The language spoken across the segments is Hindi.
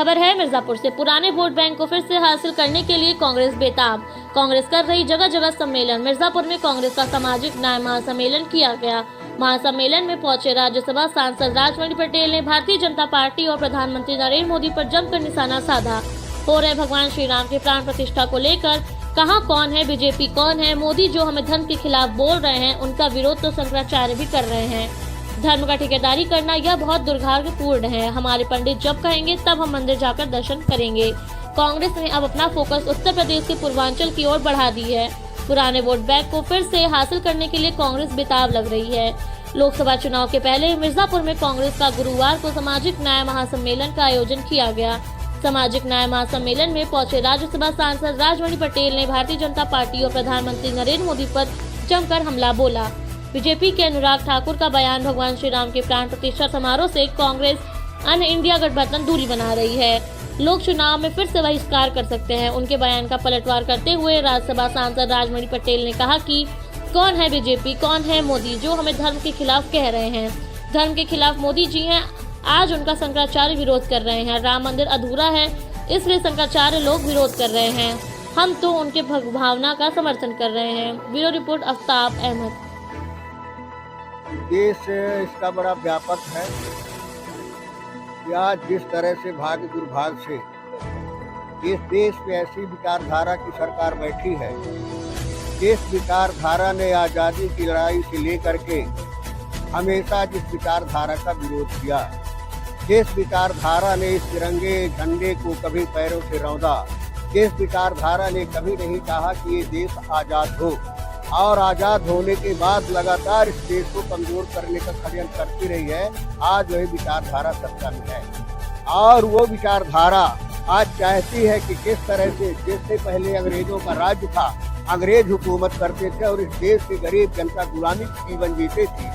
खबर है मिर्जापुर से। पुराने वोट बैंक को फिर से हासिल करने के लिए कांग्रेस बेताब। कांग्रेस कर रही जगह जगह सम्मेलन। मिर्जापुर में कांग्रेस का सामाजिक न्याय महासम्मेलन किया गया। महासम्मेलन में पहुंचे राज्यसभा सांसद राजमणि पटेल ने भारतीय जनता पार्टी और प्रधानमंत्री नरेंद्र मोदी पर जमकर निशाना साधा। हो रहे भगवान श्री राम के प्राण प्रतिष्ठा को लेकर कहां कौन है, बीजेपी कौन है, मोदी जो हमें धर्म के खिलाफ बोल रहे हैं, उनका विरोध तो शंकराचार्य भी कर रहे हैं। धर्म का ठेकेदारी करना यह बहुत दुर्भाग्यपूर्ण है। हमारे पंडित जब कहेंगे तब हम मंदिर जाकर दर्शन करेंगे। कांग्रेस ने अब अपना फोकस उत्तर प्रदेश के पूर्वांचल की ओर बढ़ा दी है। पुराने वोट बैंक को फिर से हासिल करने के लिए कांग्रेस बेताब लग रही है। लोकसभा चुनाव के पहले मिर्जापुर में कांग्रेस का गुरुवार को सामाजिक न्याय महासम्मेलन का आयोजन किया गया। सामाजिक न्याय महासम्मेलन में पहुंचे राज्यसभा सांसद राजमणि पटेल ने भारतीय जनता पार्टी और प्रधानमंत्री नरेंद्र मोदी पर जमकर हमला बोला। बीजेपी के अनुराग ठाकुर का बयान, भगवान श्री राम के प्राण प्रतिष्ठा समारोह से कांग्रेस अन्य इंडिया गठबंधन दूरी बना रही है। लोग चुनाव में फिर से बहिष्कार कर सकते हैं। उनके बयान का पलटवार करते हुए राज्यसभा सांसद राजमणि पटेल ने कहा कि कौन है बीजेपी, कौन है मोदी जो हमें धर्म के खिलाफ कह रहे हैं। धर्म के खिलाफ मोदी जी हैं। आज उनका शंकराचार्य विरोध कर रहे हैं। राम मंदिर अधूरा है, इसलिए शंकराचार्य लोग विरोध कर रहे हैं। हम तो उनके भावना का समर्थन कर रहे हैं। Bureau report Aftab Ahmad. देश इसका बड़ा व्यापक है। या जिस तरह से भाग्य दुर्भाग्य से इस देश में ऐसी विचारधारा की सरकार बैठी है, जिस विचारधारा ने आज़ादी की लड़ाई से लेकर के हमेशा जिस विचारधारा का विरोध किया, जिस विचारधारा ने इस तिरंगे झंडे को कभी पैरों से रौंदा, जिस विचारधारा ने कभी नहीं चाहा कि ये देश आज़ाद हो और आज़ाद होने के बाद लगातार इस देश को कमजोर करने का षड्यंत्र करती रही है, आज वही विचारधारा सत्ता में है। और वो विचारधारा आज चाहती है कि किस तरह से, जिससे पहले अंग्रेजों का राज्य था, अंग्रेज हुकूमत करते थे और इस देश की गरीब जनता गुलामी की जीवन जीते थी,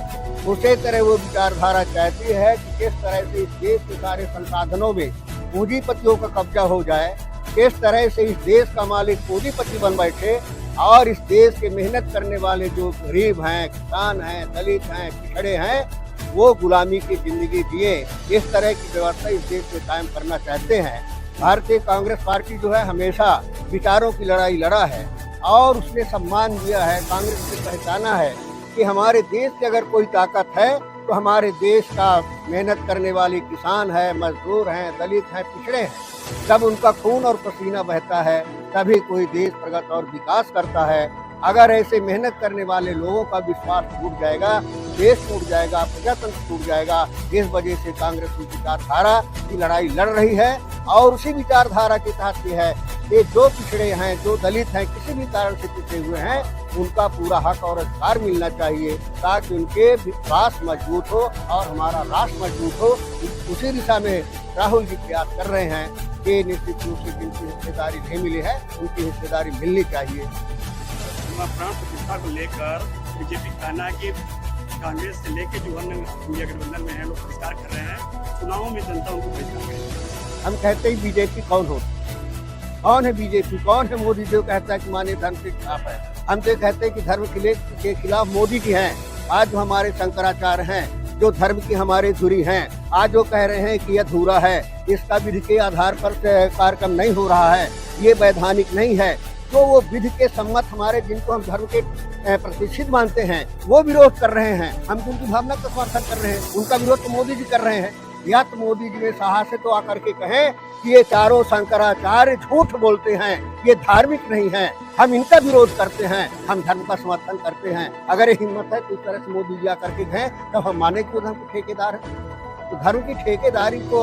उसी तरह वो विचारधारा चाहती है कि किस तरह से इस देश के सारे संसाधनों में पूंजीपतियों का कब्जा हो जाए, किस तरह से इस देश का मालिक पूंजीपति बन बैठे और इस देश के मेहनत करने वाले जो गरीब हैं, किसान हैं, दलित हैं, पिछड़े हैं, वो गुलामी की जिंदगी जिए। इस तरह की व्यवस्था इस देश में कायम करना चाहते हैं। भारतीय कांग्रेस पार्टी जो है हमेशा विचारों की लड़ाई लड़ा है और उसने सम्मान दिया है। कांग्रेस ने पहचाना है कि हमारे देश की अगर कोई ताकत है तो हमारे देश का मेहनत करने वाले किसान है, मजदूर हैं, दलित हैं, पिछड़े हैं। जब उनका खून और पसीना बहता है तभी कोई देश प्रगति और विकास करता है। अगर ऐसे मेहनत करने वाले लोगों का विश्वास टूट जाएगा, देश टूट जाएगा, प्रजातंत्र टूट जाएगा। इस वजह से कांग्रेस की विचारधारा की लड़ाई लड़ रही है और उसी विचारधारा के तहत है कि जो पिछड़े हैं, जो दलित हैं, किसी भी कारण से पिछड़े हुए हैं, उनका पूरा हक और अधिकार मिलना चाहिए ताकि उनके विश्वास मजबूत हो और हमारा राष्ट्र मजबूत हो। उसी दिशा में राहुल जी प्रयास कर रहे हैं कि निश्चित रूप से जिनकी हिस्सेदारी नहीं मिली है उनकी हिस्सेदारी मिलनी चाहिए। प्राण प्रतिष्ठा को लेकर बीजेपी कहना है कि कांग्रेस से लेकर जो अन्य इंडिया गठबंधन में है लोग बहिष्कार कर रहे हैं। चुनावों में जनता उनको बहिष्कार करेगी। हम कहते हैं बीजेपी कौन हो, कौन है बीजेपी, कौन है मोदी जो कहता है कि माने धर्म के खिलाफ है। हम तो कहते हैं कि धर्म के खिलाफ मोदी जी हैं। आज जो हमारे शंकराचार्य हैं, जो धर्म की हमारे धुरी हैं, आज जो कह रहे हैं कि यह अधूरा है, इसका विधि के आधार पर कार्यक्रम नहीं हो रहा है, ये वैधानिक नहीं है, तो वो विधि के सम्मत हमारे जिनको हम धर्म के प्रतिष्ठित मानते हैं वो विरोध कर रहे हैं। हम उनकी भावना का समर्थन कर रहे हैं। उनका विरोध तो मोदी जी कर रहे हैं। या तो मोदी जी ने साहस से तो आकर के कहें कि ये चारों शंकराचार्य झूठ बोलते हैं, ये धार्मिक नहीं है, हम इनका विरोध करते हैं, हम धर्म का समर्थन करते हैं। अगर ये हिम्मत है तो इस तरह से मोदी जी आकर के कहें तब हम माने कि वो धर्म के ठेकेदार है। तो धर्म की ठेकेदारी को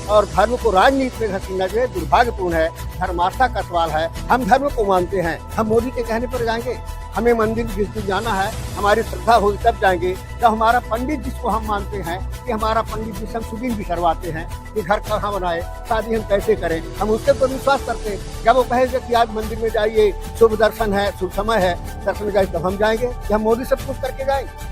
और धर्म को राजनीति में घसीटना जो है दुर्भाग्यपूर्ण है। धर्मास्था का सवाल है। हम धर्म को मानते हैं, हम मोदी के कहने पर जाएंगे। हमें मंदिर जिस दिन जाना है, हमारी श्रद्धा होगी तब जाएंगे। जब हमारा पंडित जिसको हम मानते हैं कि हमारा पंडित जिसे हम शुद्धिन भी करवाते हैं कि घर कहाँ बनाए, शादी हम कैसे करें, हम उसके पर विश्वास करते हैं। जब वो कहेंगे कि आज मंदिर में जाइए, शुभ दर्शन है, शुभ समय है, दर्शन में जाए, तब हम जाएंगे। हम मोदी सब कुछ करके जाएंगे।